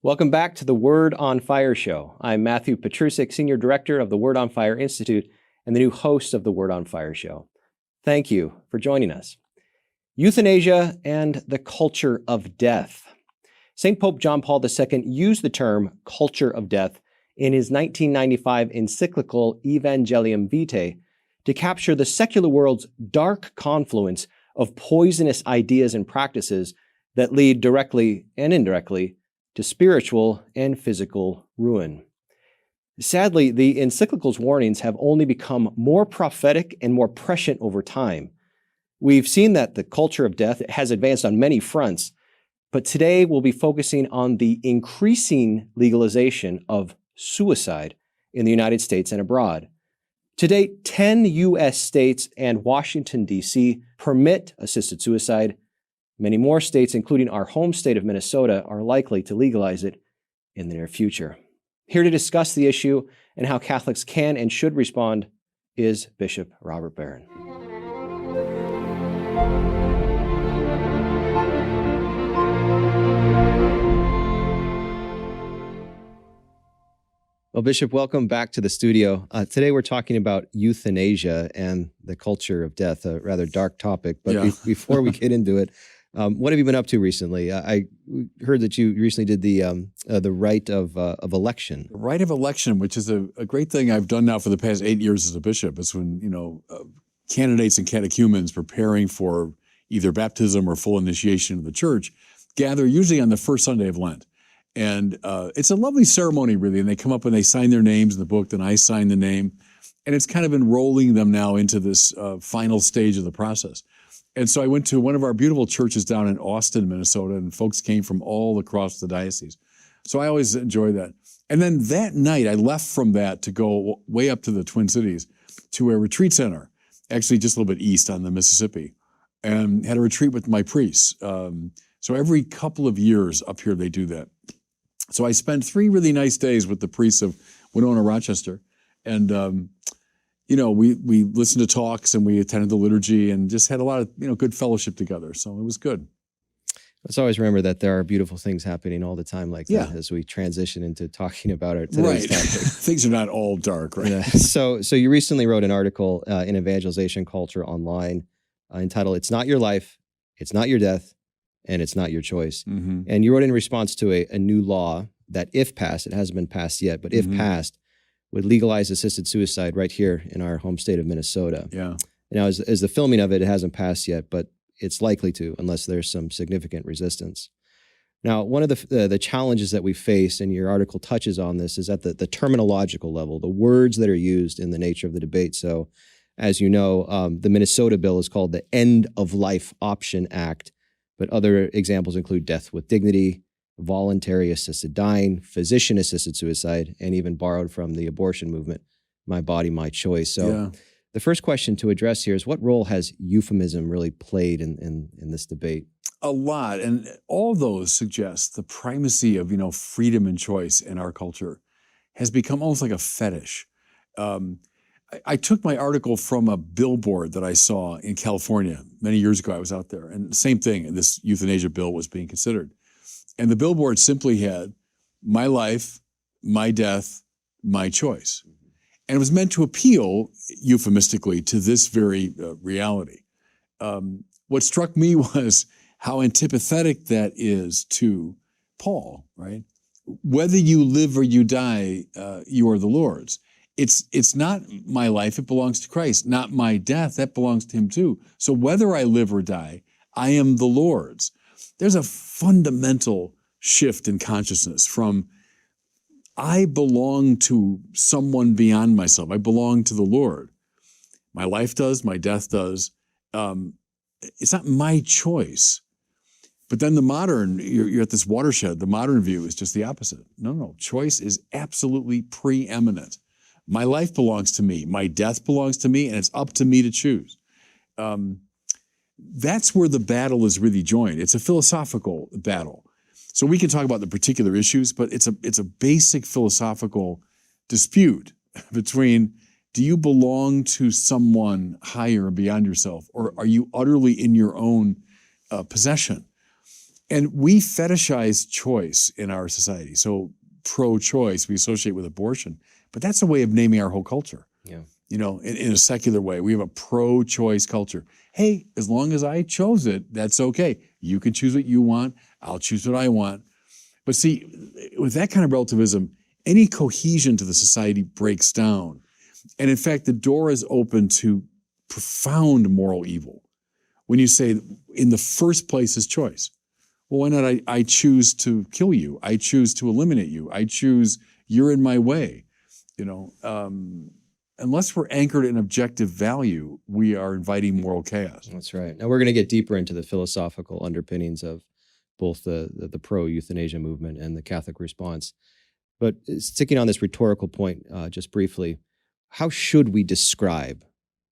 Welcome back to the Word on Fire show. I'm Matthew Petrusik, Senior Director of the Word on Fire Institute and the new host of the Word on Fire show. Thank you for joining us. Euthanasia and the culture of death. St. Pope John Paul II used the term culture of death in his 1995 encyclical Evangelium Vitae to capture the secular world's dark confluence of poisonous ideas and practices that lead directly and indirectly to spiritual and physical ruin. Sadly, the encyclical's warnings have only become more prophetic and more prescient over time. We've seen that the culture of death has advanced on many fronts, but today we'll be focusing on the increasing legalization of suicide in the United States and abroad. To date, 10 U.S. states and Washington, D.C. permit assisted suicide. Many more states, including our home state of Minnesota, are likely to legalize it in the near future. Here to discuss the issue and how Catholics can and should respond is Bishop Robert Barron. Well, Bishop, welcome back to the studio. Today we're talking about euthanasia and the culture of death, a rather dark topic. But before we get into it, what have you been up to recently? I heard that you recently did the rite of election. The rite of election, which is a great thing I've done now for the past 8 years as a bishop. It's when candidates and catechumens preparing for either baptism or full initiation of the church gather usually on the first Sunday of Lent. And it's a lovely ceremony, really. And they come up and they sign their names in the book, then I sign the name. And it's kind of enrolling them now into this final stage of the process. And so I went to one of our beautiful churches down in Austin, Minnesota, and folks came from all across the diocese. So I always enjoy that. And then that night, I left from that to go way up to the Twin Cities to a retreat center, actually just a little bit east on the Mississippi, and had a retreat with my priests. So every couple of years up here, they do that. So I spent 3 really nice days with the priests of Winona, Rochester, and we listened to talks and we attended the liturgy and just had a lot of good fellowship together. So it was good. Let's always remember that there are beautiful things happening all the time like that as we transition into talking about it today's topic. Things are not all dark, right? Yeah. So you recently wrote an article in Evangelization Culture Online entitled "It's Not Your Life, It's Not Your Death, and It's Not Your Choice." Mm-hmm. And you wrote in response to a new law that, if passed, it hasn't been passed yet, but if passed, would legalize assisted suicide right here in our home state of Minnesota. Yeah. Now, as the filming of it hasn't passed yet, but it's likely to, unless there's some significant resistance. Now, one of the challenges that we face, and your article touches on this, is at the terminological level, the words that are used in the nature of the debate. So, as you know, the Minnesota bill is called the End of Life Option Act, but other examples include death with dignity, voluntary assisted dying, physician-assisted suicide, and even borrowed from the abortion movement, my body, my choice. So the first question to address here is, what role has euphemism really played in this debate? A lot. And all those suggest the primacy of, freedom and choice in our culture has become almost like a fetish. I took my article from a billboard that I saw in California many years ago. I was out there, and same thing, this euthanasia bill was being considered. And the billboard simply had, my life, my death, my choice. And it was meant to appeal euphemistically to this very reality. What struck me was how antipathetic that is to Paul, right? Whether you live or you die, you are the Lord's. It's not my life, it belongs to Christ. Not my death, that belongs to him too. So whether I live or die, I am the Lord's. There's a fundamental shift in consciousness from I belong to someone beyond myself. I belong to the Lord. My life does, my death does. It's not my choice. But then the modern, you're at this watershed, the modern view is just the opposite. No, choice is absolutely preeminent. My life belongs to me. My death belongs to me, and it's up to me to choose. That's where the battle is really joined. It's a philosophical battle. So we can talk about the particular issues, but it's a basic philosophical dispute between, do you belong to someone higher and beyond yourself, or are you utterly in your own possession? And we fetishize choice in our society. So pro-choice we associate with abortion, but that's a way of naming our whole culture. Yeah. You know, in a secular way, we have a pro-choice culture. Hey, as long as I chose it, that's okay. You can choose what you want. I'll choose what I want. But see, with that kind of relativism, any cohesion to the society breaks down. And in fact, the door is open to profound moral evil. When you say, in the first place is choice. Well, why not I choose to kill you? I choose to eliminate you. I choose you're in my way. You know, unless we're anchored in objective value, we are inviting moral chaos. That's right. Now we're going to get deeper into the philosophical underpinnings of both the pro-euthanasia movement and the Catholic response. But sticking on this rhetorical point, just briefly, how should we describe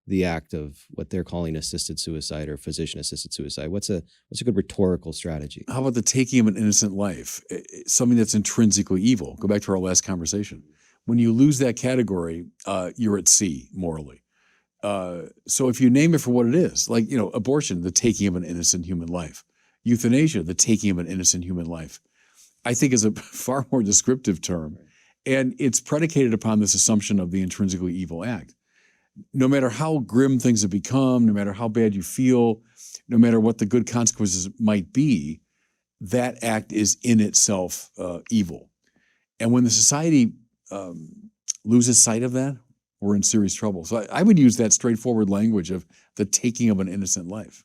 the act of what they're calling assisted suicide or physician-assisted suicide? What's a good rhetorical strategy? How about the taking of an innocent life? Something that's intrinsically evil. Go back to our last conversation. When you lose that category, you're at sea morally. So if you name it for what it is, like, you know, abortion, the taking of an innocent human life. Euthanasia, the taking of an innocent human life, I think is a far more descriptive term. And it's predicated upon this assumption of the intrinsically evil act. No matter how grim things have become, no matter how bad you feel, no matter what the good consequences might be, that act is in itself evil. And when the society loses sight of that, we're in serious trouble. So I would use that straightforward language of the taking of an innocent life.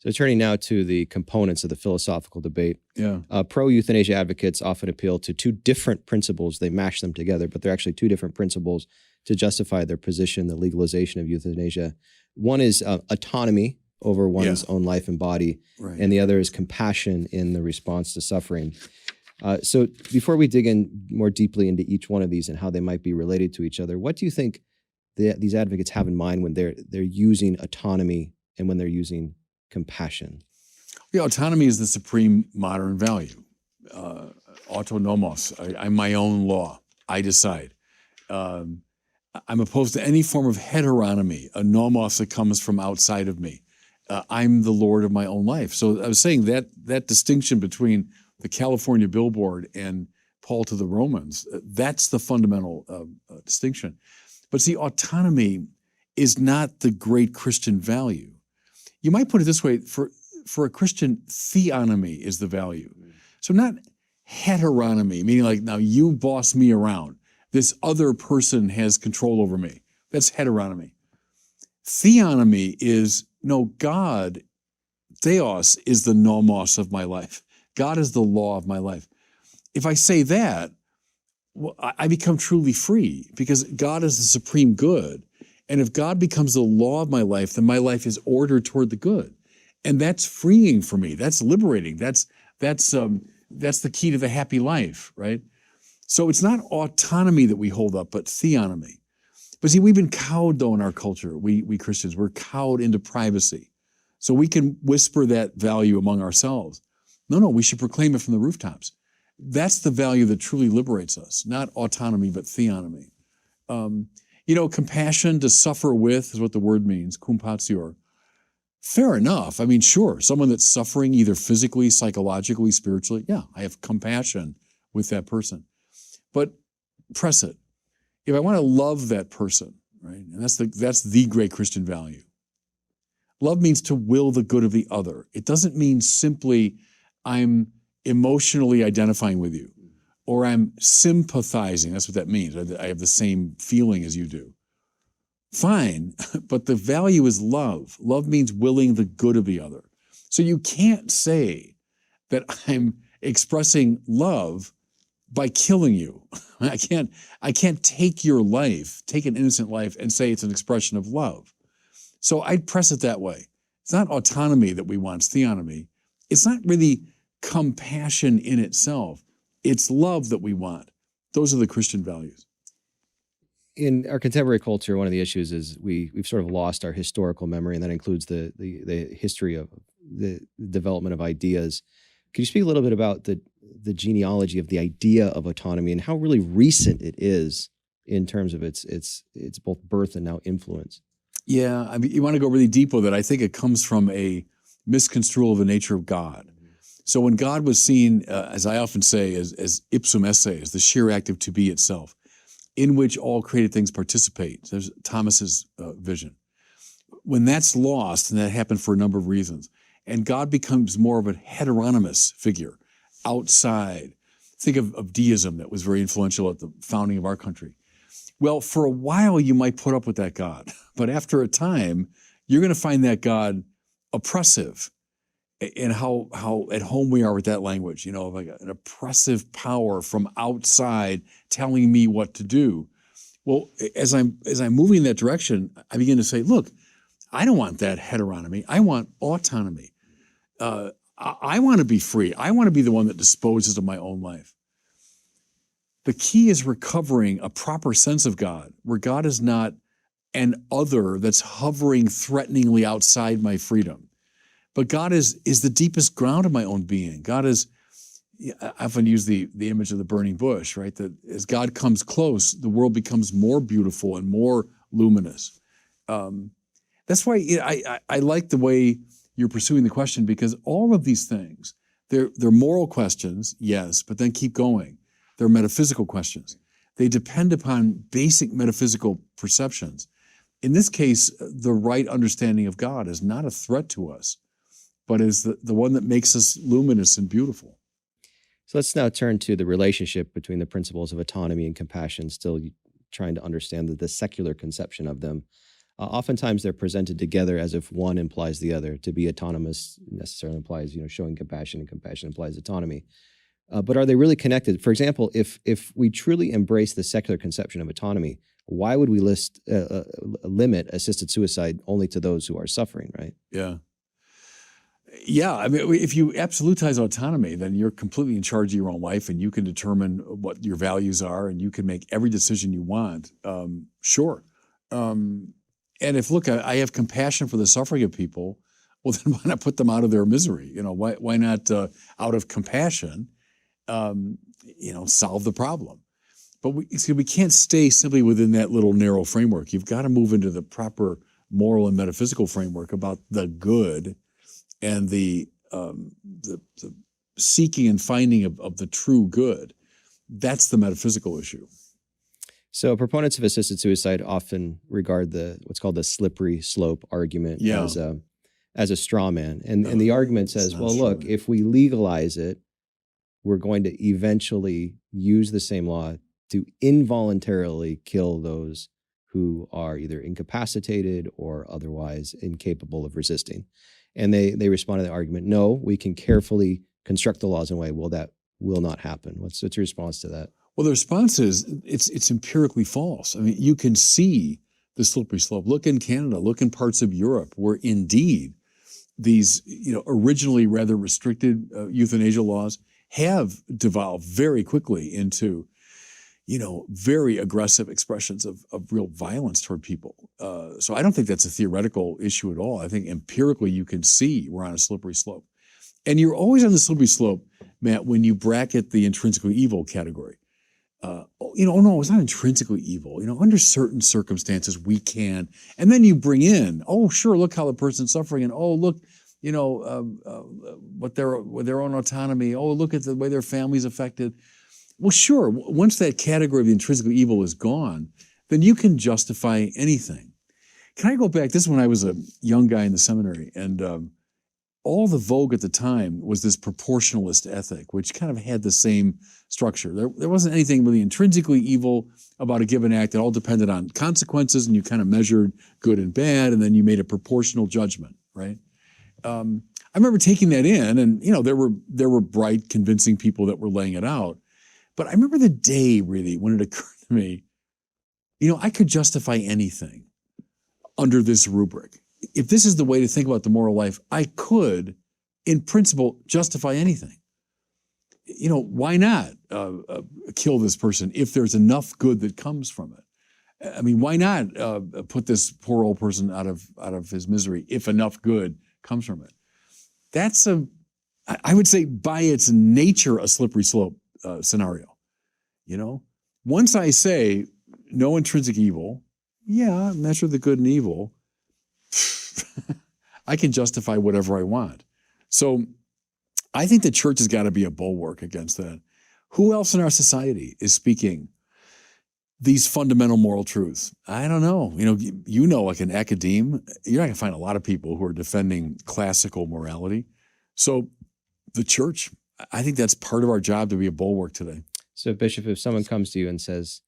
So turning now to the components of the philosophical debate, Yeah. Pro-euthanasia advocates often appeal to two different principles. They mash them together, but they're actually two different principles to justify their position, the legalization of euthanasia. One is autonomy over one's own life and body, Right. and the other is compassion in the response to suffering. So before we dig in more deeply into each one of these and how they might be related to each other, what do you think these advocates have in mind when they're using autonomy and when they're using compassion? Yeah, autonomy is the supreme modern value. Autonomos, I'm my own law. I decide. I'm opposed to any form of heteronomy, a nomos that comes from outside of me. I'm the Lord of my own life. So I was saying that distinction between the California billboard and Paul to the Romans, that's the fundamental distinction. But see, autonomy is not the great Christian value. You might put it this way, for a Christian, theonomy is the value. So not heteronomy, meaning like, now you boss me around. This other person has control over me. That's heteronomy. Theonomy is, no, God, theos, is the nomos of my life. God is the law of my life. If I say that, well, I become truly free because God is the supreme good. And if God becomes the law of my life, then my life is ordered toward the good. And that's freeing for me. That's liberating. That's the key to the happy life, right? So it's not autonomy that we hold up, but theonomy. But see, we've been cowed, though, in our culture. We Christians, we're cowed into privacy. So we can whisper that value among ourselves. No, we should proclaim it from the rooftops. That's the value that truly liberates us, not autonomy, but theonomy. Compassion, to suffer with, is what the word means, compatior. Fair enough. I mean, sure, someone that's suffering either physically, psychologically, spiritually, yeah, I have compassion with that person. But press it. If I want to love that person, right, and that's the great Christian value. Love means to will the good of the other. It doesn't mean simply I'm emotionally identifying with you, or I'm sympathizing. That's what that means. I have the same feeling as you do. Fine, but the value is love. Love means willing the good of the other. So you can't say that I'm expressing love by killing you. I can't take your life, take an innocent life, and say it's an expression of love. So I'd press it that way. It's not autonomy that we want, it's theonomy. It's not really compassion in itself. It's love that we want. Those are the Christian values. In our contemporary culture, one of the issues is we've sort of lost our historical memory, and that includes the history of the development of ideas. Could you speak a little bit about the genealogy of the idea of autonomy and how really recent it is in terms of its both birth and now influence? Yeah, I mean, you want to go really deep with it. I think it comes from a misconstrual of the nature of God. So when God was seen, as I often say, as ipsum esse, as the sheer act of to be itself, in which all created things participate. There's Thomas's vision. When that's lost, and that happened for a number of reasons, and God becomes more of a heteronymous figure, outside. Think of deism that was very influential at the founding of our country. Well, for a while you might put up with that God, but after a time, you're going to find that God oppressive. And how at home we are with that language, like an oppressive power from outside telling me what to do. Well, as I'm moving in that direction, I begin to say, look, I don't want that heteronomy. I want autonomy. I want to be free. I want to be the one that disposes of my own life. The key is recovering a proper sense of God, where God is not an other that's hovering threateningly outside my freedom. But God is the deepest ground of my own being. God is, I often use the image of the burning bush, right? That as God comes close, the world becomes more beautiful and more luminous. That's why I like the way you're pursuing the question, because all of these things, they're moral questions, yes, but then keep going. They're metaphysical questions. They depend upon basic metaphysical perceptions. In this case, the right understanding of God is not a threat to us, but is the one that makes us luminous and beautiful. So let's now turn to the relationship between the principles of autonomy and compassion, still trying to understand the secular conception of them. Oftentimes they're presented together as if one implies the other. To be autonomous necessarily implies, showing compassion, and compassion implies autonomy. But are they really connected? For example, if we truly embrace the secular conception of autonomy, why would we limit assisted suicide only to those who are suffering, right? Yeah. Yeah, I mean, if you absolutize autonomy, then you're completely in charge of your own life, and you can determine what your values are, and you can make every decision you want. Sure. And if, look, I have compassion for the suffering of people, well, then why not put them out of their misery? Why not, out of compassion, solve the problem? But we can't stay simply within that little narrow framework. You've got to move into the proper moral and metaphysical framework about the good and the seeking and finding of the true good. That's the metaphysical issue. So proponents of assisted suicide often regard what's called the slippery slope argument as a straw man. And the argument says, well, look, if we legalize it, we're going to eventually use the same law to involuntarily kill those who are either incapacitated or otherwise incapable of resisting. And they respond to the argument, no, we can carefully construct the laws in a way, well, that will not happen. What's your response to that? Well, the response is it's empirically false. I mean, you can see the slippery slope. Look in Canada, look in parts of Europe, where indeed these originally rather restricted euthanasia laws have devolved very quickly into very aggressive expressions of real violence toward people. So I don't think that's a theoretical issue at all. I think empirically you can see we're on a slippery slope. And you're always on the slippery slope, Matt, when you bracket the intrinsically evil category. Oh no, it's not intrinsically evil. Under certain circumstances we can. And then you bring in, oh, sure, look how the person's suffering. And oh, look, what their own autonomy. Oh, look at the way their family's affected. Well, sure, once that category of the intrinsically evil is gone, then you can justify anything. Can I go back? This is when I was a young guy in the seminary, and all the vogue at the time was this proportionalist ethic, which kind of had the same structure. There wasn't anything really intrinsically evil about a given act. It all depended on consequences, and you kind of measured good and bad, and then you made a proportional judgment, right? I remember taking that in, and there were bright, convincing people that were laying it out. But I remember the day, really, when it occurred to me, I could justify anything under this rubric. If this is the way to think about the moral life, I could, in principle, justify anything. Why not kill this person if there's enough good that comes from it? I mean, why not put this poor old person out of his misery if enough good comes from it? That's I would say, by its nature, a slippery slope scenario. Once I say no intrinsic evil, measure the good and evil, I can justify whatever I want. So I think the church has got to be a bulwark against that. Who else in our society is speaking these fundamental moral truths? I don't know. Like an academe, you're not going to find a lot of people who are defending classical morality. So the church, I think that's part of our job, to be a bulwark today. So, Bishop, if someone comes to you and says,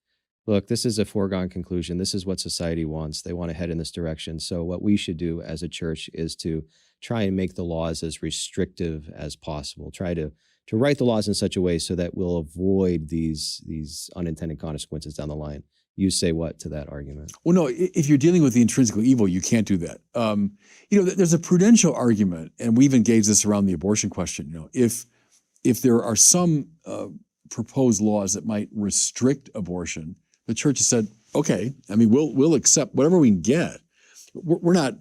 look, this is a foregone conclusion, this is what society wants, they want to head in this direction, so what we should do as a church is to try and make the laws as restrictive as possible, try to write the laws in such a way so that we'll avoid these unintended consequences down the line. You say what to that argument? Well, no, if you're dealing with the intrinsic evil, you can't do that. There's a prudential argument, and we've engaged this around the abortion question. If there are some proposed laws that might restrict abortion, the church has said, okay, we'll accept whatever we can get. We're not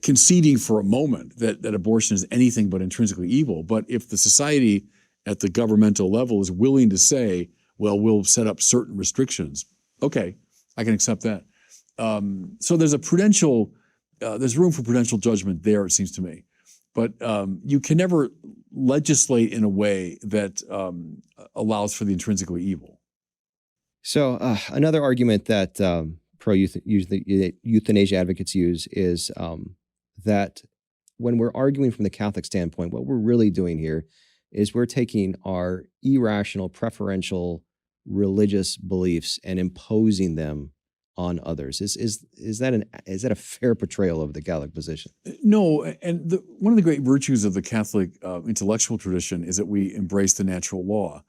conceding for a moment that abortion is anything but intrinsically evil. But if the society at the governmental level is willing to say, well, we'll set up certain restrictions, okay, I can accept that. So there's there's room for prudential judgment there, it seems to me. But you can never legislate in a way that allows for the intrinsically evil. So another argument that pro-euthanasia advocates use is that when we're arguing from the Catholic standpoint, what we're really doing here is we're taking our irrational, preferential religious beliefs and imposing them on others. Is that a fair portrayal of the Catholic position? No, and one of the great virtues of the Catholic intellectual tradition is that we embrace the natural law.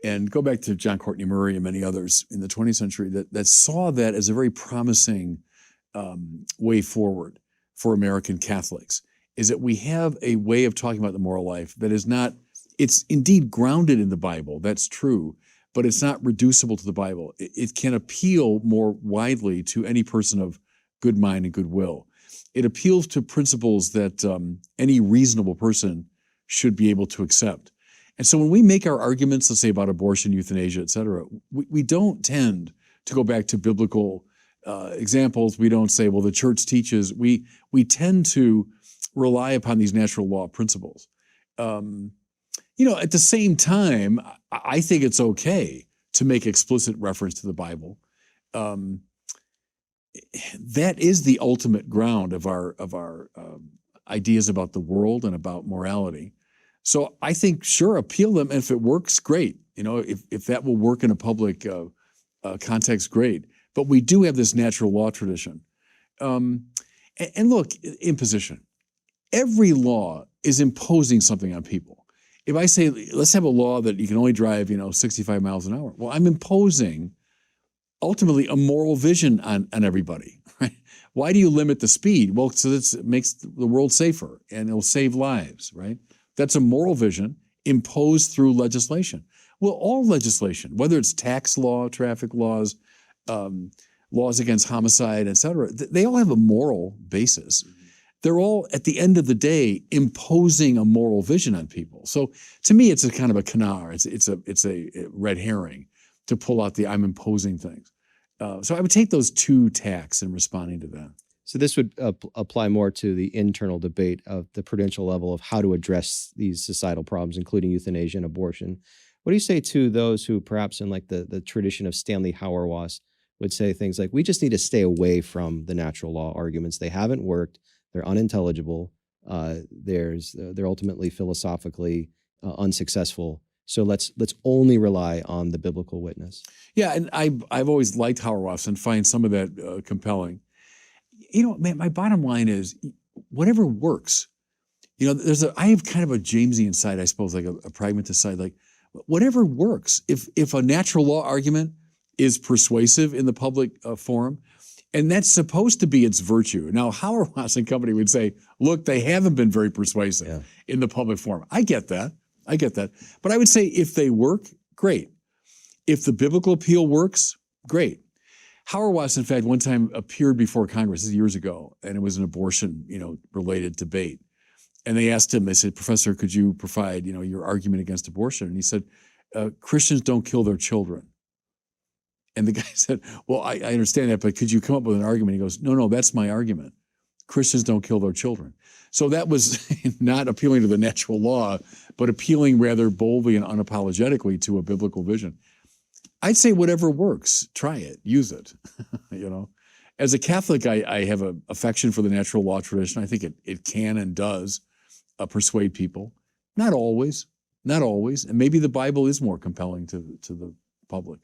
And go back to John Courtney Murray and many others in the 20th century that saw that as a very promising way forward for American Catholics, is that we have a way of talking about the moral life that is not, it's indeed grounded in the Bible, that's true, but it's not reducible to the Bible. It can appeal more widely to any person of good mind and goodwill. It appeals to principles that any reasonable person should be able to accept. And so when we make our arguments, let's say about abortion, euthanasia, et cetera, we don't tend to go back to biblical examples. We don't say, well, the church teaches. We tend to rely upon these natural law principles. At the same time, I think it's okay to make explicit reference to the Bible. That is the ultimate ground of our ideas about the world and about morality. So I think, sure, appeal them, and if it works, great. If that will work in a public context, great. But we do have this natural law tradition. And look, imposition. Every law is imposing something on people. If I say, let's have a law that you can only drive, 65 miles an hour, well, I'm imposing ultimately a moral vision on everybody, right? Why do you limit the speed? Well, so it makes the world safer and it'll save lives, right? That's a moral vision imposed through legislation. Well, all legislation, whether it's tax law, traffic laws, laws against homicide, et cetera, they all have a moral basis. They're all, at the end of the day, imposing a moral vision on people. So to me, it's a kind of a canard. It's a red herring to pull out the I'm imposing things. So I would take those two tacks in responding to that. So this would apply more to the internal debate of the prudential level of how to address these societal problems, including euthanasia and abortion. What do you say to those who perhaps in like the tradition of Stanley Hauerwas would say things like, we just need to stay away from the natural law arguments. They haven't worked. They're unintelligible. They're ultimately philosophically unsuccessful. So let's only rely on the biblical witness. Yeah, and I've always liked Hauerwas and find some of that compelling. Man, my bottom line is whatever works. I have kind of a Jamesian side, I suppose, like a pragmatist side, like whatever works. If a natural law argument is persuasive in the public forum, and that's supposed to be its virtue. Now, Hauerwas and company would say, look, they haven't been very persuasive in the public forum. I get that. But I would say if they work, great. If the biblical appeal works, great. Hauerwas, in fact, one time appeared before Congress, this is years ago, and it was an abortion, related debate. And they asked him, they said, Professor, could you provide, your argument against abortion? And he said, Christians don't kill their children. And the guy said, well, I understand that, but could you come up with an argument? He goes, no, that's my argument. Christians don't kill their children. So that was not appealing to the natural law but appealing rather boldly and unapologetically to a biblical vision. I'd say whatever works, try it, use it. You know, as a Catholic, I have an affection for the natural law tradition. I think it can and does persuade people. Not always, and maybe the Bible is more compelling to the public.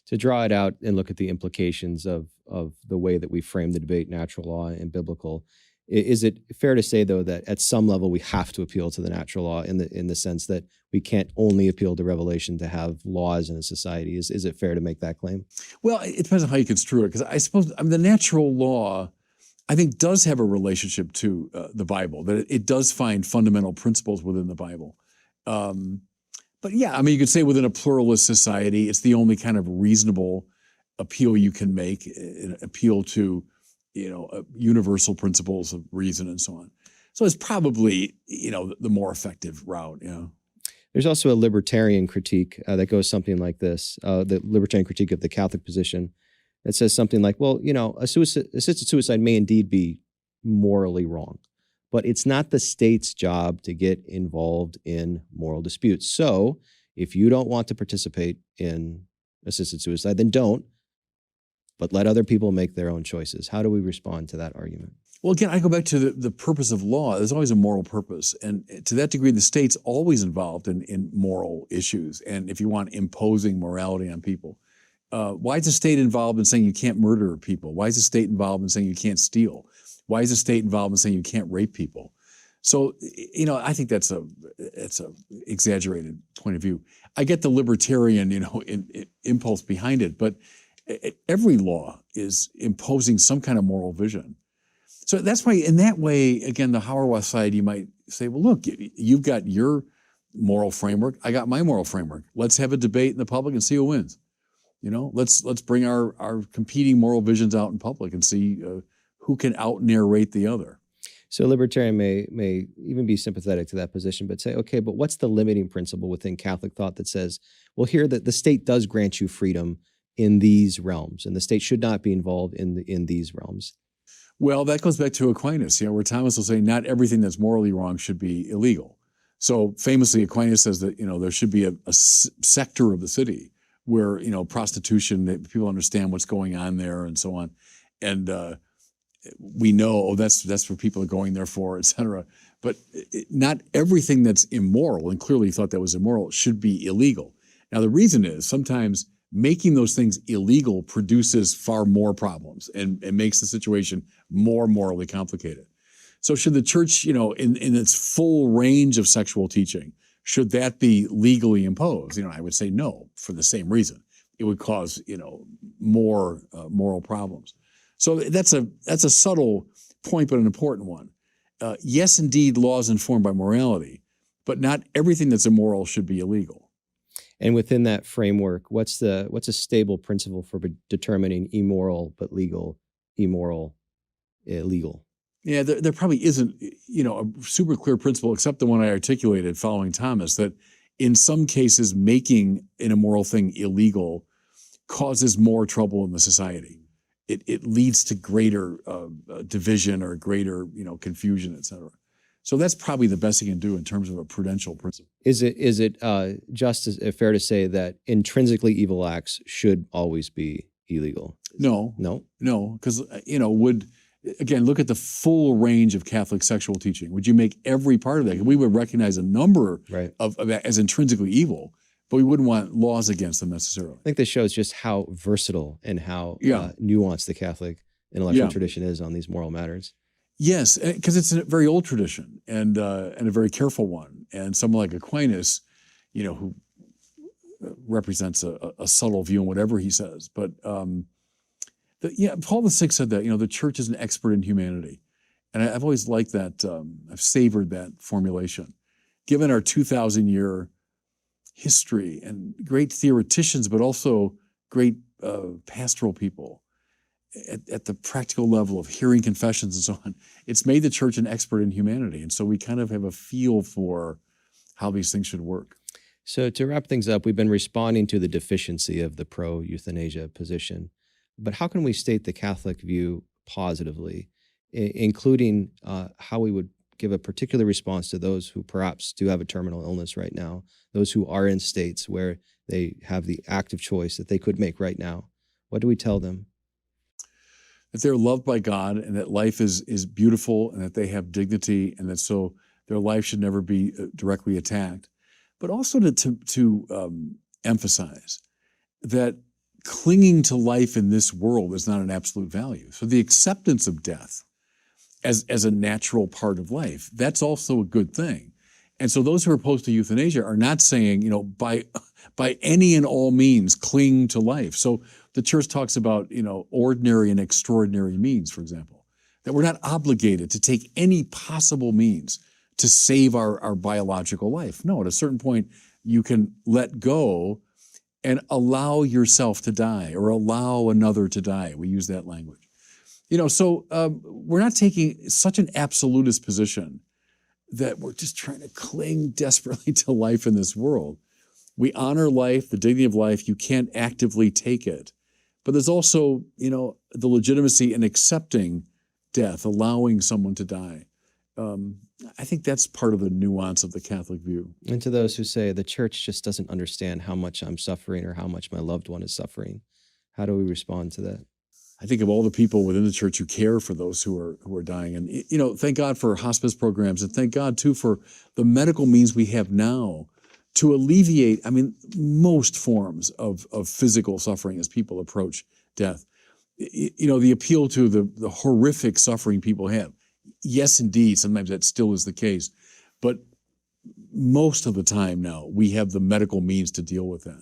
To draw it out and look at the implications of the way that we frame the debate, natural law and biblical, is it fair to say, though, that at some level we have to appeal to the natural law in the sense that we can't only appeal to revelation to have laws in a society? Is it fair to make that claim? Well, it depends on how you construe it, because I suppose the natural law, I think, does have a relationship to the Bible, that it does find fundamental principles within the Bible. But yeah, I mean, you could say within a pluralist society, it's the only kind of reasonable appeal you can make, an appeal to, universal principles of reason and so on. So it's probably, the more effective route. There's also a libertarian critique that goes something like this, the libertarian critique of the Catholic position that says something like, well, assisted suicide may indeed be morally wrong, but it's not the state's job to get involved in moral disputes. So if you don't want to participate in assisted suicide, then don't, but let other people make their own choices. How do we respond to that argument? Well, again, I go back to the purpose of law. There's always a moral purpose. And to that degree, the state's always involved in moral issues. And if you want, imposing morality on people. Why is the state involved in saying you can't murder people? Why is the state involved in saying you can't steal? Why is the state involved in saying you can't rape people? So, I think that's a exaggerated point of view. I get the libertarian, impulse behind it, but every law is imposing some kind of moral vision. So that's why, in that way, again, the Hauerwas side, you might say, well, look, you've got your moral framework, I got my moral framework. Let's have a debate in the public and see who wins. Let's bring our competing moral visions out in public and see who can out-narrate the other. So a libertarian may even be sympathetic to that position, but say, okay, but what's the limiting principle within Catholic thought that says, well, here that the state does grant you freedom in these realms, and the state should not be involved in these realms? Well, that goes back to Aquinas, where Thomas will say not everything that's morally wrong should be illegal. So famously, Aquinas says that there should be a sector of the city where prostitution, that people understand what's going on there and so on, and we know that's what people are going there for, et cetera. But not everything that's immoral, and clearly he thought that was immoral, should be illegal. Now the reason is sometimes making those things illegal produces far more problems and makes the situation more morally complicated. So should the church, in its full range of sexual teaching, should that be legally imposed? I would say no, for the same reason. It would cause, more moral problems. So that's a subtle point, but an important one. Yes, indeed, law is informed by morality, but not everything that's immoral should be illegal. And within that framework, what's a stable principle for determining immoral but legal, immoral, illegal? Yeah, there probably isn't, a super clear principle except the one I articulated following Thomas, that in some cases making an immoral thing illegal causes more trouble in the society. It leads to greater division or greater, confusion, et cetera. So that's probably the best you can do in terms of a prudential principle. Is it just as fair to say that intrinsically evil acts should always be illegal? No, because again, look at the full range of Catholic sexual teaching. Would you make every part of that? We would recognize a number of that as intrinsically evil, but we wouldn't want laws against them necessarily. I think this shows just how versatile and how nuanced the Catholic intellectual tradition is on these moral matters. Yes, because it's a very old tradition and a very careful one. And someone like Aquinas, who represents a subtle view in whatever he says. But Paul VI said that, the church is an expert in humanity. And I've always liked that. I've savored that formulation. Given our 2,000-year history and great theoreticians, but also great pastoral people, at the practical level of hearing confessions and so on, it's made the church an expert in humanity. And so we kind of have a feel for how these things should work. So to wrap things up, we've been responding to the deficiency of the pro-euthanasia position. But how can we state the Catholic view positively, including how we would give a particular response to those who perhaps do have a terminal illness right now, those who are in states where they have the active choice that they could make right now? What do we tell them? That they're loved by God and that life is beautiful and that they have dignity and that so their life should never be directly attacked. But also to emphasize that clinging to life in this world is not an absolute value. So the acceptance of death as a natural part of life, that's also a good thing. And so those who are opposed to euthanasia are not saying, by any and all means, cling to life. So the church talks about, ordinary and extraordinary means, for example, that we're not obligated to take any possible means to save our biological life. No, at a certain point, you can let go and allow yourself to die or allow another to die. We use that language. So we're not taking such an absolutist position that we're just trying to cling desperately to life in this world. We honor life, the dignity of life. You can't actively take it. But there's also, the legitimacy in accepting death, allowing someone to die. I think that's part of the nuance of the Catholic view. And to those who say the church just doesn't understand how much I'm suffering or how much my loved one is suffering, how do we respond to that? I think of all the people within the church who care for those who are dying. And, thank God for hospice programs, and thank God, too, for the medical means we have now to alleviate, most forms of physical suffering as people approach death. The appeal to the horrific suffering people have. Yes, indeed, sometimes that still is the case. But most of the time now, we have the medical means to deal with that.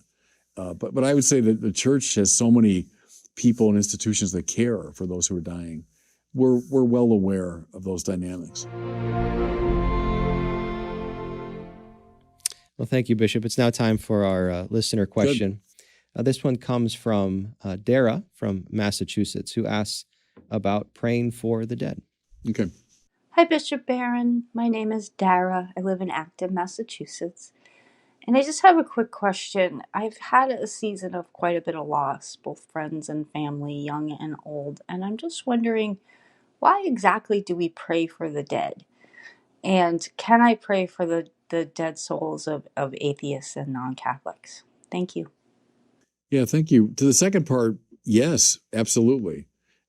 But I would say that the church has so many people and institutions that care for those who are dying. We're well aware of those dynamics. Well, thank you, Bishop. It's now time for our listener question. This one comes from Dara from Massachusetts, who asks about praying for the dead. Okay. Hi, Bishop Barron. My name is Dara. I live in Acton, Massachusetts. And I just have a quick question. I've had a season of quite a bit of loss, both friends and family, young and old. And I'm just wondering, why exactly do we pray for the dead? And can I pray for the dead souls of atheists and non-Catholics? Thank you. Yeah, thank you. To the second part, yes, absolutely.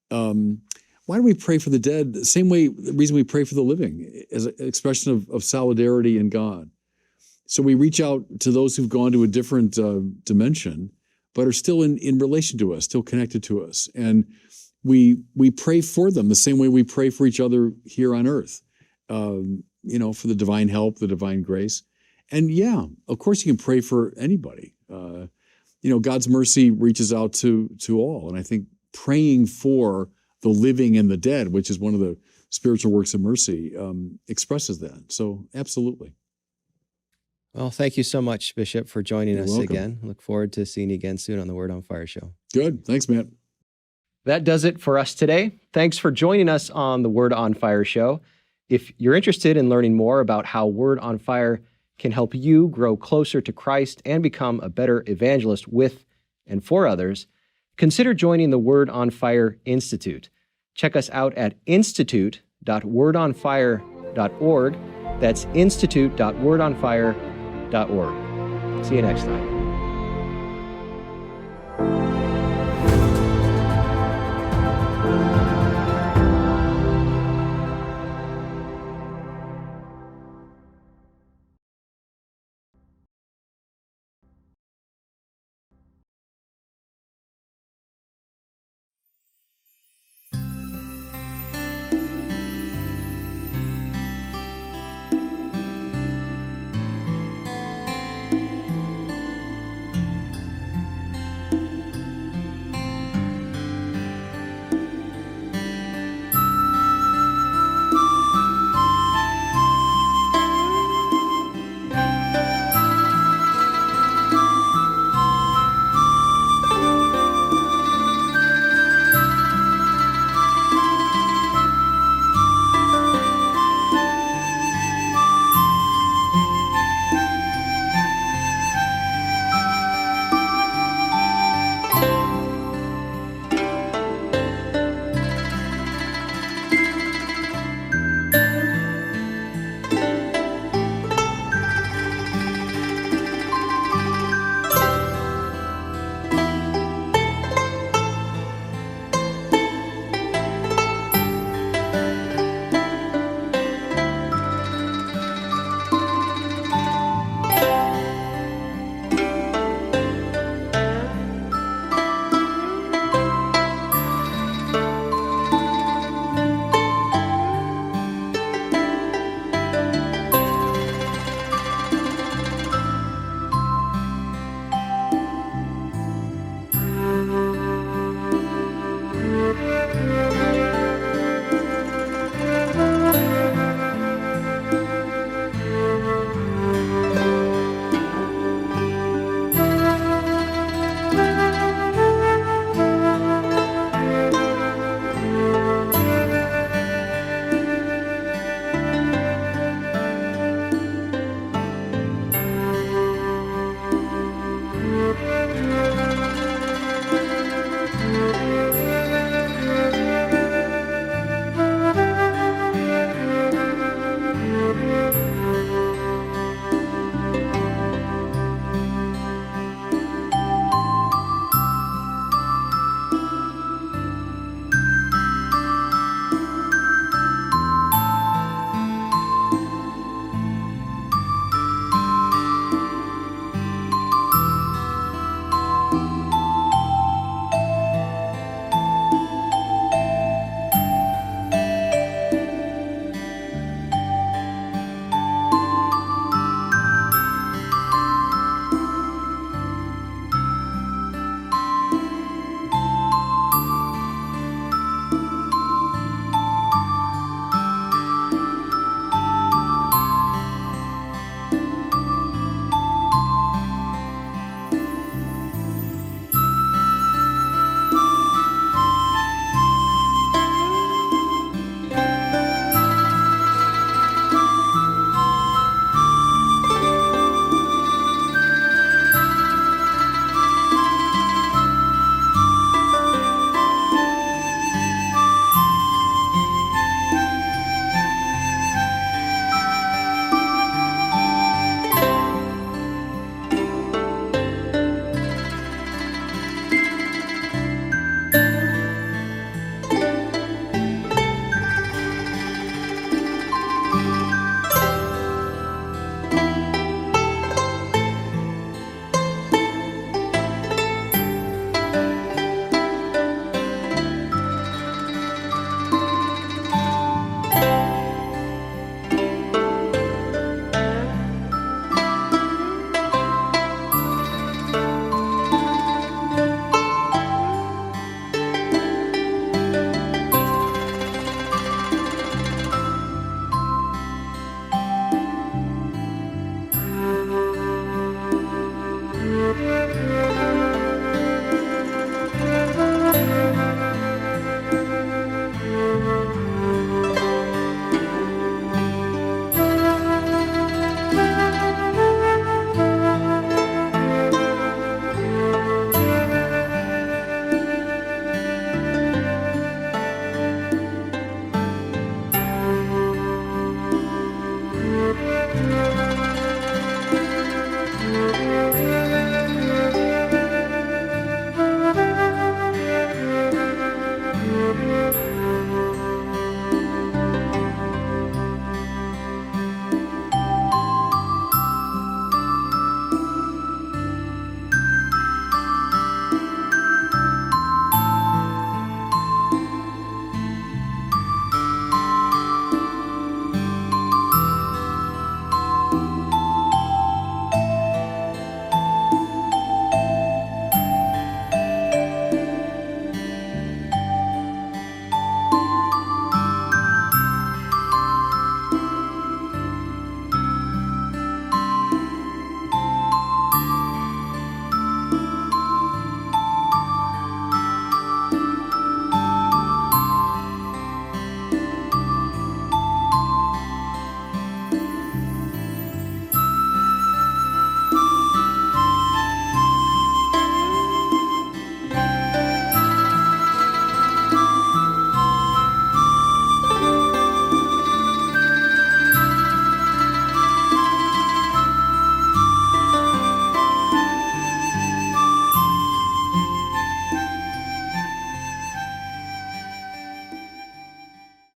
Why do we pray for the dead? The same way, the reason we pray for the living, as an expression of solidarity in God. So we reach out to those who've gone to a different dimension, but are still in relation to us, still connected to us. And we pray for them the same way we pray for each other here on earth, for the divine help, the divine grace. And yeah, of course you can pray for anybody. God's mercy reaches out to all. And I think praying for the living and the dead, which is one of the spiritual works of mercy, expresses that. So absolutely. Well, thank you so much, Bishop, for joining us welcome. again. Look forward to seeing you again soon on the Word on Fire show. Good. Thanks, Matt. That does it for us today. Thanks for joining us on the Word on Fire show. If you're interested in learning more about how Word on Fire can help you grow closer to Christ and become a better evangelist with and for others, consider joining the Word on Fire Institute. Check us out at institute.wordonfire.org. That's institute.wordonfire.org. See you next time.